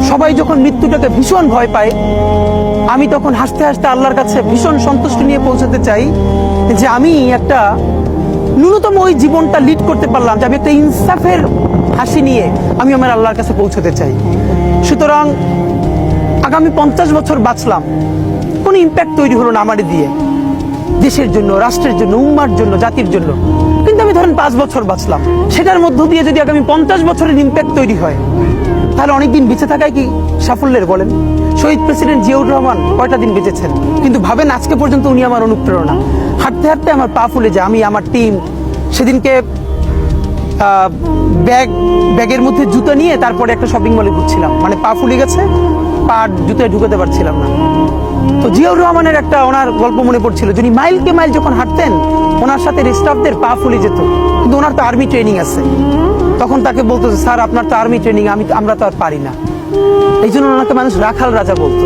সবাই যখন মৃত্যুটাকে ভীষণ ভয় পায়, আমি তখন হাসতে হাসতে আল্লাহর কাছে ভীষণ সন্তুষ্টি নিয়ে পৌঁছাতে চাই যে আমি একটা ন্যূনতম ওই জীবনটা লিড করতে পারলাম, যে আমি একটা ইনসাফের হাসি নিয়ে আমি আমার আল্লাহর কাছে পৌঁছতে চাই। সুতরাং আগামী 50 বছর বাঁচলাম, কোনো ইম্প্যাক্ট তৈরি হলো না আমারে দিয়ে, দেশের জন্য, রাষ্ট্রের জন্য, উম্মার জন্য, জাতির জন্য। কিন্তু আমি ধরেন 5 বছর বাঁচলাম, সেটার মধ্য দিয়ে যদি আগামী 50 বছরের ইম্প্যাক্ট তৈরি হয়, তাহলে অনেকদিন বেঁচে থাকায় কি সাফল্যের বলেন? শহীদ প্রেসিডেন্ট জিয়াউর রহমান কয়টা দিন বেঁচেছেন, কিন্তু ভাবেন আজকে পর্যন্ত উনি আমার অনুপ্রেরণা। হাঁটতে হাঁটতে আমার পা ফুলে যায়, আমি আমার টিম সেদিনকে ব্যাগের মধ্যে জুতো নিয়ে তারপরে একটা শপিং মলে ঘুরছিলাম, মানে পা ফুলে গেছে, পা জুতোয় ঢুকাতে পারছিলাম না। তো জিয়াউর রহমানের একটা ওনার গল্প মনে পড়ছিল, যিনি মাইলকে মাইল যখন হাঁটতেন ওনার সাথে স্টাফদের পা ফুলে যেত, কিন্তু ওনার তো আর্মি ট্রেনিং আছে। তখন তাকে বলতো, স্যার আপনার তো আর্মি ট্রেনিং, আমরা তো আর পারি না। এই জন্য ওনাকে মানুষ রাখাল রাজা বলতো।